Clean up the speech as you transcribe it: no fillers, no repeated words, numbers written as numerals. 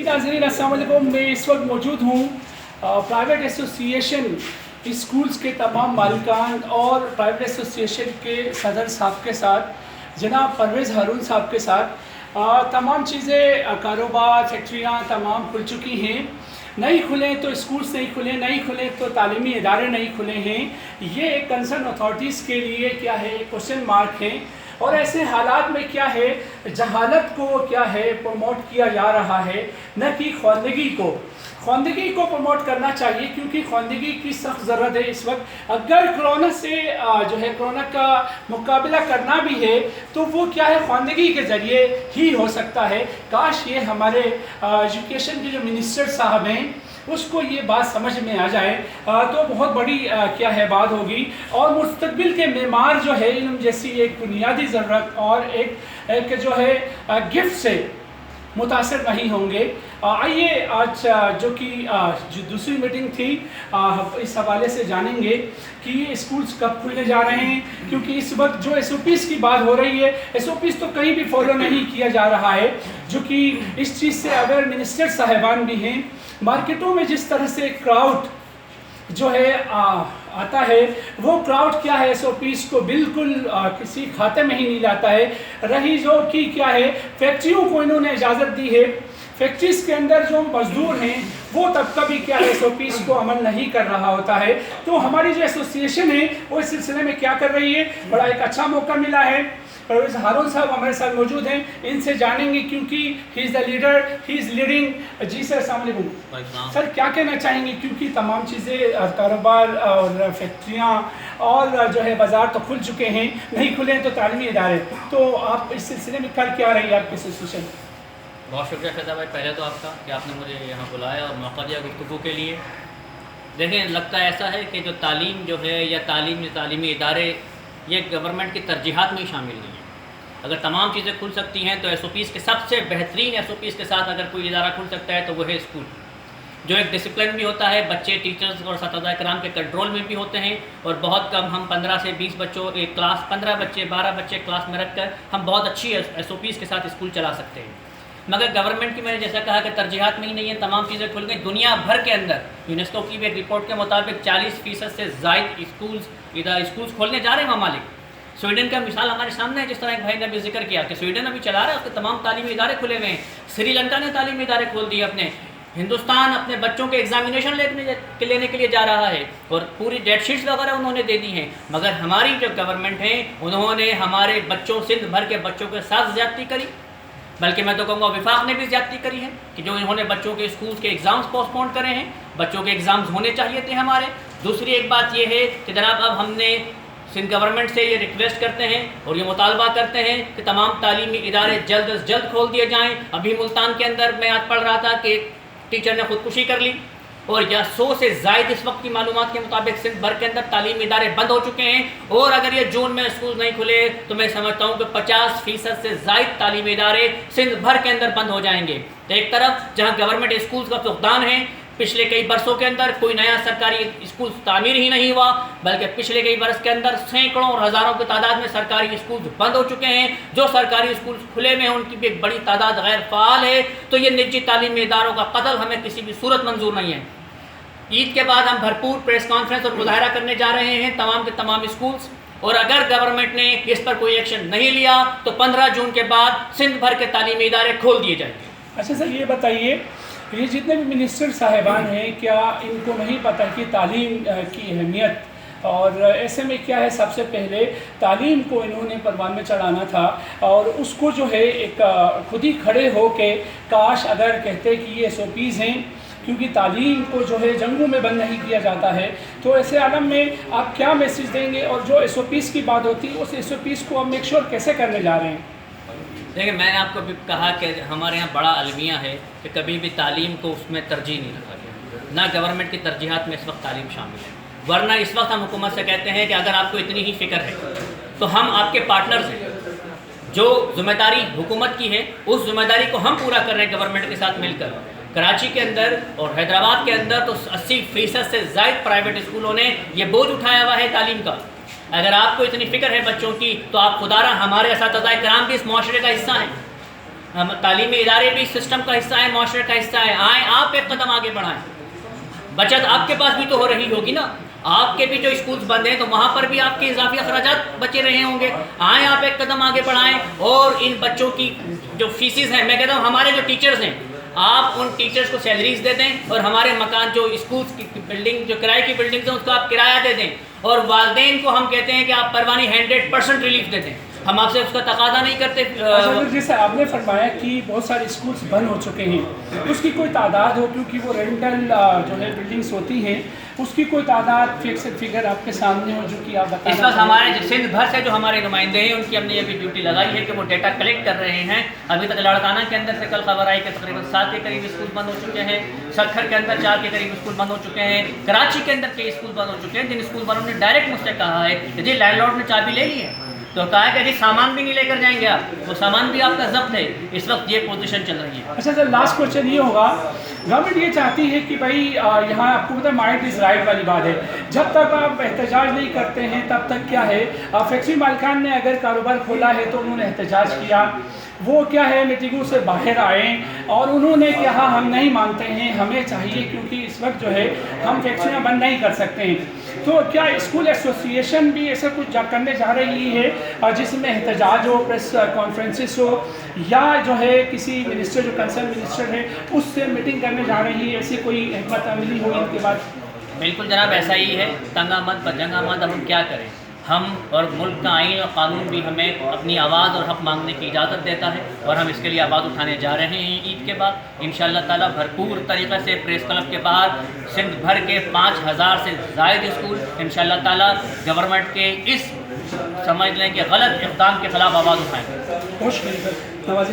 नाज़रीन अस्सलाम वालेकुम। मैं इस वक्त मौजूद हूँ प्राइवेट एसोसिएशन स्कूल्स के तमाम मालिकान और प्राइवेट एसोसिएशन के सदर साहब के साथ, जनाब परवेज़ हारून साहब के साथ। तमाम चीज़ें, कारोबार, फैक्ट्रियाँ तमाम खुल चुकी हैं। नहीं खुले तो स्कूल्स नहीं खुले, नहीं खुले तो तालीमी इदारे नहीं खुले हैं। ये एक कंसर्न अथॉरिटीज़ के लिए क्या है, क्वेश्चन मार्क है। और ऐसे हालात में क्या है, जहालत को क्या है प्रमोट किया जा रहा है, न कि ख्वांदगी को। ख्वांदगी को प्रमोट करना चाहिए क्योंकि ख्वांदगी की सख्त ज़रूरत है इस वक्त। अगर कोरोना से जो है कोरोना का मुकाबला करना भी है तो वो क्या है, ख्वांदगी के ज़रिए ही हो सकता है। काश ये हमारे एजुकेशन के जो मिनिस्टर साहब हैं उसको ये बात समझ में आ जाए तो बहुत बड़ी क्या है बात होगी। और मुस्तकबिल के मेमार जो है इल्म जैसी एक बुनियादी ज़रूरत और एक जो है गिफ्ट से मुतासर नहीं होंगे। आइए आज जो दूसरी मीटिंग थी इस हवाले से जानेंगे कि ये स्कूल्स कब खुलने जा रहे हैं, क्योंकि इस वक्त जो SOPs की बात हो रही है, SOPs तो कहीं भी फॉलो नहीं किया जा रहा है। जो कि इस चीज़ से अगर मिनिस्टर साहिबान भी हैं, मार्केटों में जिस तरह से क्राउड जो है आता है, वो क्राउड क्या है SOPs को बिल्कुल किसी खाते में ही नहीं लाता है। रही जो कि क्या है, फैक्ट्रियों को इन्होंने इजाज़त दी है, फैक्ट्रीज़ के अंदर जो मजदूर हैं वो तबका भी क्या है SOPs को अमल नहीं कर रहा होता है। तो हमारी जो एसोसिएशन है वो इस सिलसिले में क्या कर रही है, बड़ा एक अच्छा मौका मिला है। परवेज़ हारून साहब हमारे साथ मौजूद हैं, इनसे जानेंगे क्योंकि he is the leader, he is leading. जी सर, अस्सलाम वालेकुम। सर क्या कहना चाहेंगे, क्योंकि तमाम चीज़ें, कारोबार और फैक्ट्रियाँ और जो है बाज़ार तो खुल चुके हैं, नहीं खुले तो तालीमी इदारे, तो आप इस सिलसिले में कर क्या रही है आपकी एसोसिएशन? बहुत शुक्रिया फैज़ा भाई, पहले तो आपका कि आपने मुझे यहाँ बुलाया और मौका दिया गुफ्तगू के लिए। देखें, लगता है ऐसा है कि जो तालीम जो है या तालीमी इदारे, ये गवर्नमेंट की तरजीहात में ही शामिल नहीं है। अगर तमाम चीज़ें खुल सकती हैं तो SOPs के सबसे बेहतरीन SOPs के साथ अगर कोई इदारा खुल सकता है तो वो है स्कूल, जो एक डिसिप्लिन भी होता है, बच्चे टीचर्स और असातिज़ा कराम के कंट्रोल में भी होते हैं। और बहुत कम, हम 15 से 20 बच्चों, एक क्लास 15 बच्चे 12 बच्चे क्लास में रख कर हम बहुत अच्छी SOPs के साथ स्कूल चला सकते हैं। मगर गवर्नमेंट की, मैंने जैसा कहा कि तरजीहात में ही नहीं है। तमाम चीज़ें खुल गई दुनिया भर के अंदर। यूनेस्को की भी एक रिपोर्ट के मुताबिक 40% से ज़ायद स्कूल्स खोलने जा रहे हैं ममालिक। स्वीडन का मिसाल हमारे सामने है, जिस तरह एक भाई ने भी जिक्र किया कि स्वीडन अभी चला रहा है, उसके तमाम तालीमी इदारे खुले हुए हैं। श्रीलंका ने तालीमी इदारे खोल दिए अपने। हिंदुस्तान अपने बच्चों के एग्जामिनेशन लेने के लिए जा रहा है और पूरी डेट शीट्स वगैरह उन्होंने दे दी हैं। मगर हमारी जो गवर्नमेंट है उन्होंने हमारे बच्चों, सिंध भर के बच्चों के साथ ज़्यादती करी। बल्कि मैं तो कहूँगा विफाक ने भी ज़्यादती करी है कि जो इन्होंने बच्चों के स्कूल के एग्ज़ाम्स पोस्टपोन करे हैं। बच्चों के एग्ज़ाम्स होने चाहिए थे हमारे। दूसरी एक बात ये है कि जनाब, अब हमने सिंध गवर्नमेंट से ये रिक्वेस्ट करते हैं और ये मुतालबा करते हैं कि तमाम तालीमी इदारे जल्द अज जल्द खोल दिए जाएँ। अभी मुल्तान के अंदर मैं आज पढ़ रहा था कि एक टीचर ने ख़ुदकुशी कर ली और या 100 से ज़ायद इस वक्त की मालूमात के मुताबिक सिंध भर के अंदर तालीमी इदारे बंद हो चुके हैं। और अगर ये जून में स्कूल नहीं खुले तो मैं समझता हूँ कि 50% से ज़ायद तालीमी इदारे सिंध भर के अंदर बंद हो जाएंगे। एक तरफ जहाँ गवर्नमेंट स्कूल्स का फुकदान है, पिछले कई बरसों के अंदर कोई नया सरकारी स्कूल तामीर ही नहीं हुआ, बल्कि पिछले कई बरस के अंदर सैकड़ों और हज़ारों की तादाद में सरकारी स्कूल बंद हो चुके हैं। जो सरकारी स्कूल खुले में हैं उनकी भी एक बड़ी तादाद गैर फ़ाल है। तो ये निजी तालीमी इदारों का कत्ल हमें किसी भी सूरत मंजूर नहीं है। ईद के बाद हम भरपूर प्रेस कॉन्फ्रेंस और मुजाहरा करने जा रहे हैं तमाम के तमाम स्कूल्स, और अगर गवर्नमेंट ने इस पर कोई एक्शन नहीं लिया तो 15 जून के बाद सिंध भर के तालीमी इदारे खोल दिए जाएंगे। अच्छा सर, ये बताइए, ये जितने भी मिनिस्टर साहिबान हैं, क्या इनको नहीं पता कि तालीम की अहमियत, और ऐसे में क्या है, सबसे पहले तालीम को इन्होंने परवान में चढ़ाना था और उसको जो है एक खुद ही खड़े हो के काश अगर कहते कि ये SOPs हैं, क्योंकि तालीम को जो है जंगों में बंद नहीं किया जाता है। तो ऐसे आलम में आप क्या मैसेज देंगे, और जो SOPs की बात होती है उस SOPs को आप मेक श्योर कैसे करने जा रहे हैं? देखिए, मैंने आपको भी कहा कि हमारे यहाँ बड़ा अलमिया है कि कभी भी तालीम को उसमें तरजीह नहीं रखा गया, ना गवर्नमेंट की तरजीहात में इस वक्त तालीम शामिल है। वरना इस वक्त हम हुकूमत से कहते हैं कि अगर आपको इतनी ही फ़िक्र है तो हम आपके पार्टनर्स हैं। जो ज़िम्मेदारी हुकूमत की है उस ज़िम्मेदारी को हम पूरा कर रहे हैं गवर्नमेंट के साथ मिलकर। कराची के अंदर और हैदराबाद के अंदर तो 80% से ज़ायद प्राइवेट स्कूलों ने ये बोझ उठाया हुआ है तालीम का। अगर आपको इतनी फ़िक्र है बच्चों की तो आप खुदारा हमारे असातिज़ा कराम भी इस मुआशरे का हिस्सा हैं। ہم تعلیمی ادارے بھی سسٹم کا حصہ ہیں، معاشرے کا حصہ ہیں. آئیں آپ ایک قدم آگے بڑھائیں. بچت آپ کے پاس بھی تو ہو رہی ہوگی نا، آپ کے بھی جو اسکولز بند ہیں تو وہاں پر بھی آپ کے اضافی اخراجات بچے رہے ہوں گے. آئیں آپ ایک قدم آگے بڑھائیں اور ان بچوں کی جو فیسز ہیں، میں کہتا ہوں ہمارے جو ٹیچرز ہیں، آپ ان ٹیچرز کو سیلریز دے دیں اور ہمارے مکان جو اسکولز کی بلڈنگ جو کرائے کی بلڈنگز ہیں اس کو آپ کرایہ دے دیں. اور والدین کو ہم کہتے ہیں کہ آپ پروانی 100% ریلیف دے دیں. ہم آپ سے اس کا تقاضا نہیں کرتے. جیسے آپ نے فرمایا کہ بہت سارے اسکولس بند ہو چکے ہیں، اس کی کوئی تعداد ہو، کیونکہ وہ رینٹل جو ہے بلڈنگس ہوتی ہیں، اس کی کوئی تعداد فکسڈ فگر آپ کے سامنے ہو جو کہ آپ بتا. اس وقت ہمارے سندھ بھر سے جو ہمارے نمائندے ہیں ان کی ہم نے یہ بھی ڈیوٹی لگائی ہے کہ وہ ڈیٹا کلیکٹ کر رہے ہیں. ابھی تک لاڑکانہ کے اندر سے کل خبر آئی کہ تقریباً 7 کے قریب اسکول بند ہو چکے ہیں، سکھر کے اندر 4 کے قریب اسکول بند ہو چکے ہیں، کراچی کے اندر کئی اسکول بند ہو چکے ہیں. جن اسکول والوں نے ڈائریکٹ مجھ سے کہا ہے کہ جی لینڈ لارڈ نے چابی لے لی ہے، تو کہا کہ جی سامان بھی نہیں لے کر جائیں گے آپ، وہ سامان بھی آپ کا ضبط ہے. اس وقت یہ پوزیشن چل رہی ہے. اچھا سر، لاسٹ کوشچن یہ ہوگا، گورنمنٹ یہ چاہتی ہے کہ بھائی یہاں آپ کو پتہ مائنڈ از رائٹ والی بات ہے، جب تک آپ احتجاج نہیں کرتے ہیں تب تک کیا ہے، فیکٹری مالکان نے اگر کاروبار کھولا ہے تو انہوں نے احتجاج کیا، وہ کیا ہے میٹنگوں سے باہر آئیں اور انہوں نے کہا ہم نہیں مانتے ہیں، ہمیں چاہیے کیونکہ اس وقت جو ہے ہم فیکٹریاں بند نہیں کر سکتے ہیں. تو کیا اسکول ایسوسیشن بھی ایسا کچھ کرنے جا رہی ہے جس میں احتجاج ہو، پریس کانفرنسز ہو، یا جو ہے کسی منسٹر جو کنسرن منسٹر ہے اس سے میٹنگ کرنے جا رہی ہے، ایسی کوئی حکمت عملی ہوئی ان کے بعد؟ بالکل جناب ایسا ہی ہے. تنگا مت بجنگا مت. اب ہم کیا کریں، ہم اور ملک کا آئین اور قانون بھی ہمیں اپنی آواز اور حق مانگنے کی اجازت دیتا ہے اور ہم اس کے لیے آواز اٹھانے جا رہے ہیں. عید کے بعد انشاءاللہ تعالیٰ بھرپور طریقے سے پریس کلب کے باہر سندھ بھر کے 5000 سے زائد اسکول انشاءاللہ تعالیٰ گورنمنٹ کے اس سمجھ لیں کہ غلط اقدام کے خلاف آواز اٹھائیں. بہت شکریہ سر.